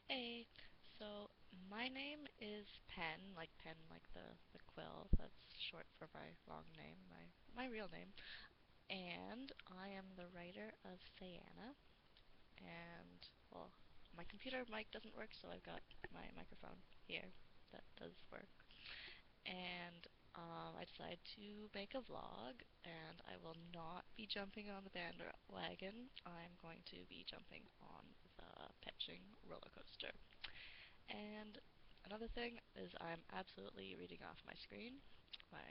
Hey, so my name is Pen like the quill. That's short for my long name, my real name. And I am the writer of Sayana. And well, my computer mic doesn't work, so I've got my microphone here that does work. And I decided to make a vlog, and I will not be jumping on the bandwagon. I'm going to be jumping on the pitching roller coaster. And another thing is I'm absolutely reading off my screen. My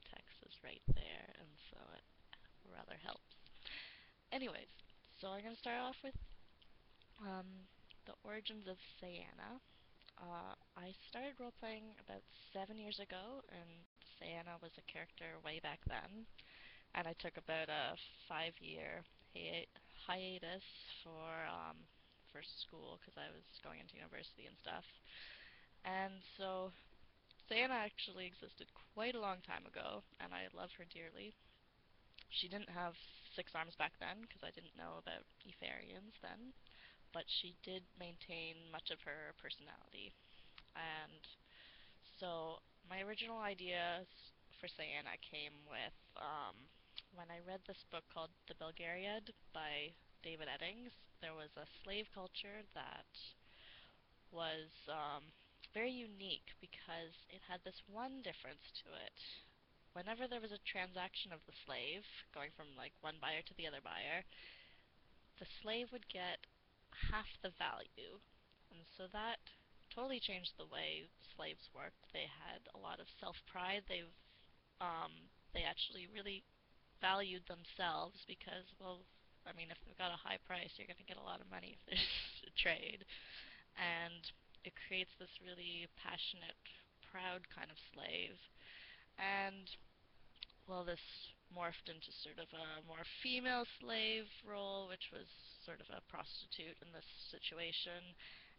text is right there, and so it rather helps. Anyways, so I'm going to start off with the origins of Sayana. I started role playing about 7 years ago, and Sayana was a character way back then. And I took about a 5 year hiatus for school because I was going into university and stuff. And so Sayana actually existed quite a long time ago, and I love her dearly. She didn't have 6 arms back then because I didn't know about Etherians then, but she did maintain much of her personality. And so my original ideas for Sayana came with when I read this book called The Belgariad by David Eddings. There was a slave culture that was very unique because it had this one difference to it. Whenever there was a transaction of the slave going from like one buyer to the other buyer, the slave would get half the value. And so that totally changed the way slaves worked. They had a lot of self-pride. They actually really valued themselves because, well, I mean, if they've got a high price, you're going to get a lot of money if there's a trade. And it creates this really passionate, proud kind of slave. And well, this morphed into sort of a more female slave role, which was sort of a prostitute in this situation.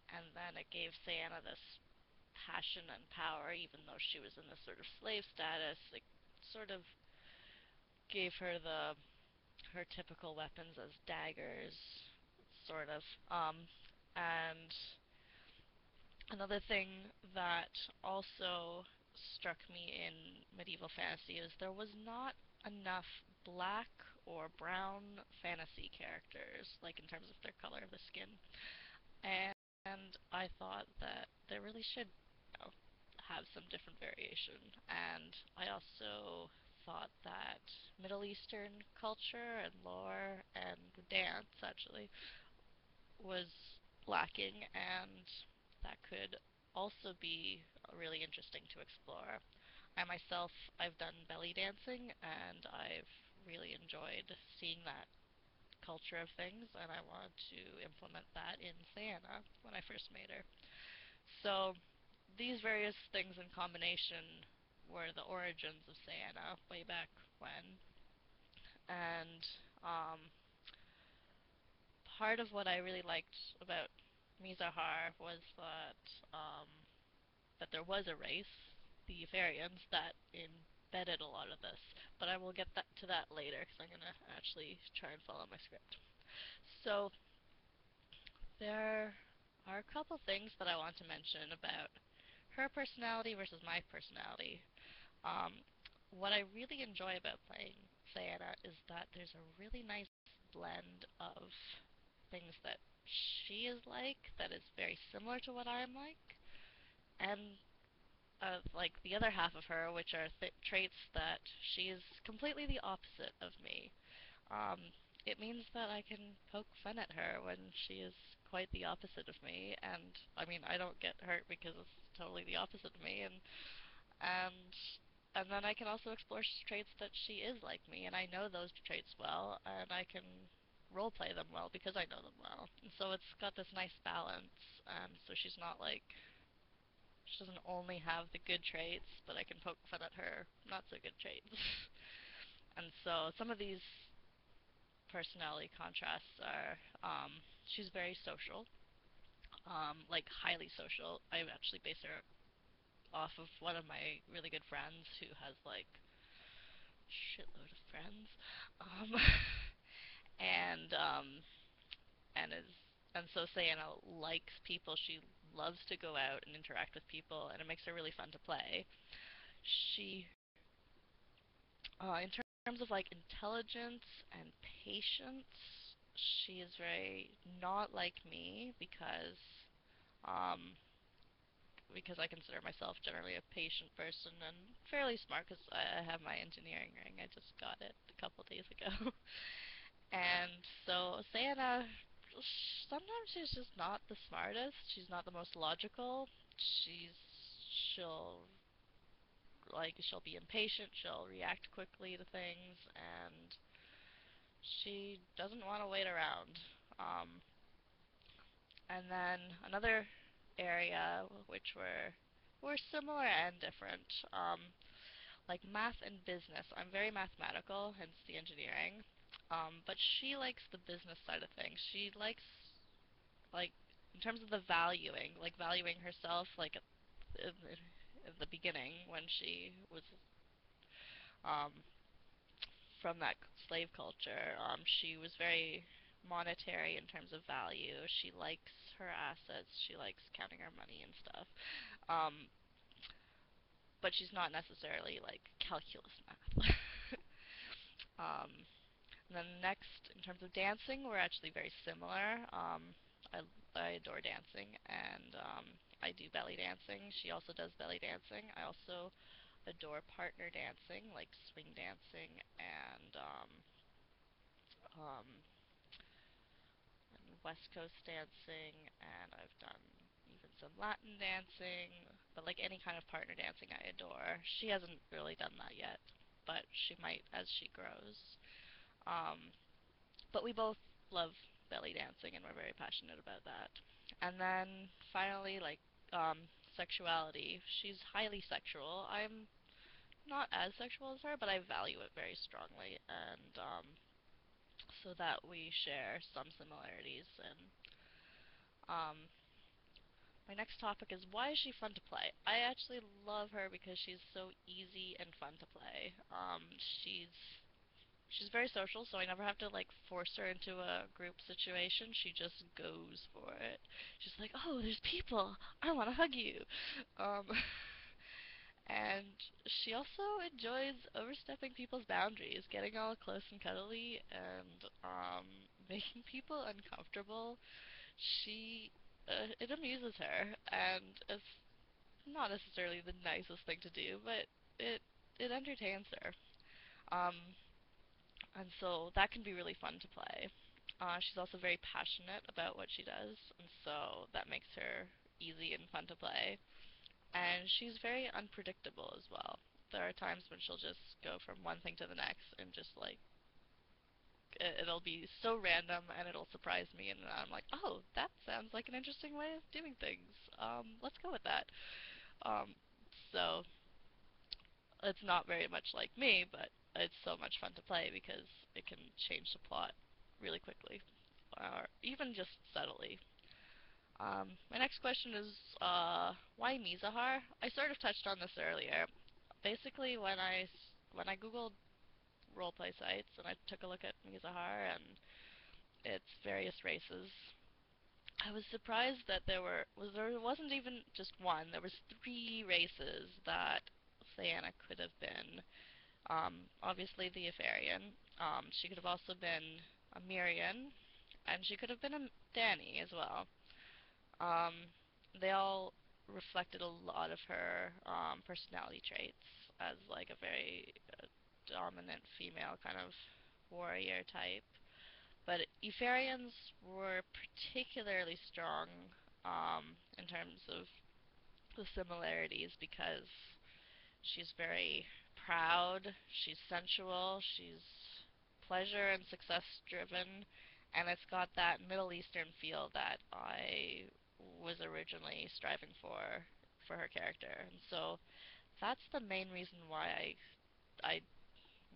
And then it gave Sayana this passion and power, even though she was in this sort of slave status. It sort of gave her her typical weapons as daggers, sort of. And another thing that also struck me in medieval fantasy is there was not enough black or brown fantasy characters, like in terms of their color of the skin. And I thought that there really should, have some different variation. And I also thought that Middle Eastern culture and lore and dance actually was lacking, and that could also be really interesting to explore. I myself, I've done belly dancing, and I've really enjoyed seeing that culture of things, and I wanted to implement that in Sayana when I first made her. So these various things in combination were the origins of Sayana way back when, and um, part of what I really liked about Mizahar was um, that there was a race, the Etherians, that embedded a lot of this. But I will get to that later because I'm going to actually try and follow my script. So there are a couple things that I want to mention about her personality versus my personality. Um, what I really enjoy about playing Sayana is that there's a really nice blend of things that she is like that is very similar to what I'm like, and like the other half of her, which are traits that she is completely the opposite of me. Um, it means that I can poke fun at her when she is quite the opposite of me, and I mean I don't get hurt because it's totally the opposite of me, and and then I can also explore traits that she is like me, and I know those traits well, and I can roleplay them well because I know them well. And so it's got this nice balance, and so she's not like she doesn't only have the good traits, but I can poke fun at her not so good traits. And so some of these personality contrasts are she's very social, like highly social. I actually base her off of one of my really good friends who has like shitload of friends, um, and um, and is And so Sayana likes people. She loves to go out and interact with people, and it makes her really fun to play. She, in terms of like intelligence and patience, she is very not like me um, because I consider myself generally a patient person and fairly smart because I have my engineering ring. I just got it a couple days ago. And so Sayana, sometimes she's just not the smartest. She's not the most logical. She's she'll she'll be impatient. She'll react quickly to things, and she doesn't want to wait around. Um, and then another area which were similar and different. Like math and business. I'm very mathematical, hence the engineering. But she likes the business side of things. She likes like in terms of the valuing, like valuing herself, like in the beginning when she was um, from that slave culture. She was very monetary in terms of value. She likes her assets. She likes counting her money and stuff. Um, but she's not necessarily like calculus math. um, And then next, in terms of dancing, we're actually very similar. I, I adore dancing, and I do belly dancing. She also does belly dancing. I also adore partner dancing, like swing dancing um, and West Coast dancing, and I've done even some Latin dancing, but like any kind of partner dancing I adore. She hasn't really done that yet, but she might as she grows. Um, But we both love belly dancing and we're very passionate about that. And then finally, sexuality. She's highly sexual. I'm not as sexual as her, but I value it very strongly, and so that we share some similarities. And um, my next topic is why is she fun to play? I actually love her because she's so easy and fun to play. She's very social, so I never have to like force her into a group situation. She just goes for it. She's like, "Oh, there's people. I want to hug you." Um, and she also enjoys overstepping people's boundaries, getting all close and cuddly, and making people uncomfortable. She it amuses her, and it's not necessarily the nicest thing to do, but it it entertains her. Um, and so that can be really fun to play. She's also very passionate about what she does, and so that makes her easy and fun to play. And she's very unpredictable as well. There are times when she'll just go from one thing to the next and just like it'll be so random and it'll surprise me, and I'm like, oh, that sounds like an interesting way of doing things. Let's go with that. Um, so it's not very much like me, but it's so much fun to play because it can change the plot really quickly, or even just subtly. My next question is, why Mizahar? I sort of touched on this earlier. Basically, when I googled roleplay sites and I took a look at Mizahar and its various races, I was surprised that there wasn't even just one. There was three races that Sayana could have been. Obviously the Itharian. She could have also been a Mirian, and she could have been a Dani as well. Um, they all reflected a lot of her personality traits as like a very dominant female kind of warrior type. But Itharians were particularly strong in terms of the similarities because she's very proud, she's sensual, she's pleasure and success driven, and it's got that Middle Eastern feel that I was originally striving for her character. And so that's the main reason why I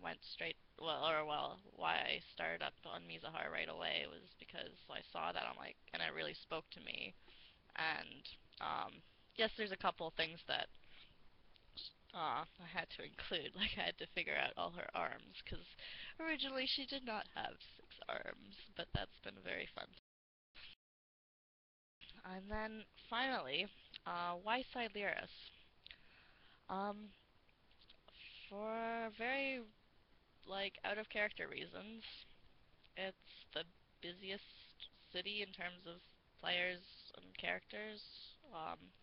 went straight why I started up on Mizahar right away was because I saw that I'm like and it really spoke to me. And yes, there's a couple things that I had to include. Like, I had to figure out all her arms, because originally she did not have 6 arms, but that's been very fun. And then finally, why Sileris? Um, for very out of character reasons. It's the busiest city in terms of players and characters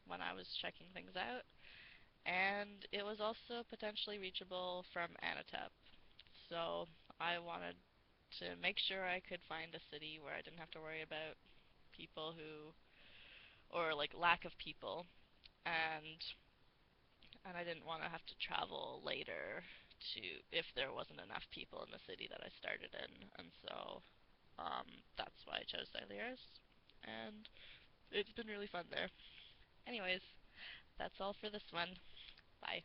when I was checking things out, and it was also potentially reachable from Anatep. So I wanted to make sure I could find a city where I didn't have to worry about people who, or lack of people, and I didn't want to have to travel later to if there wasn't enough people in the city that I started in, and so that's why I chose Sileris, and it's been really fun there. Anyways, that's all for this one. Bye.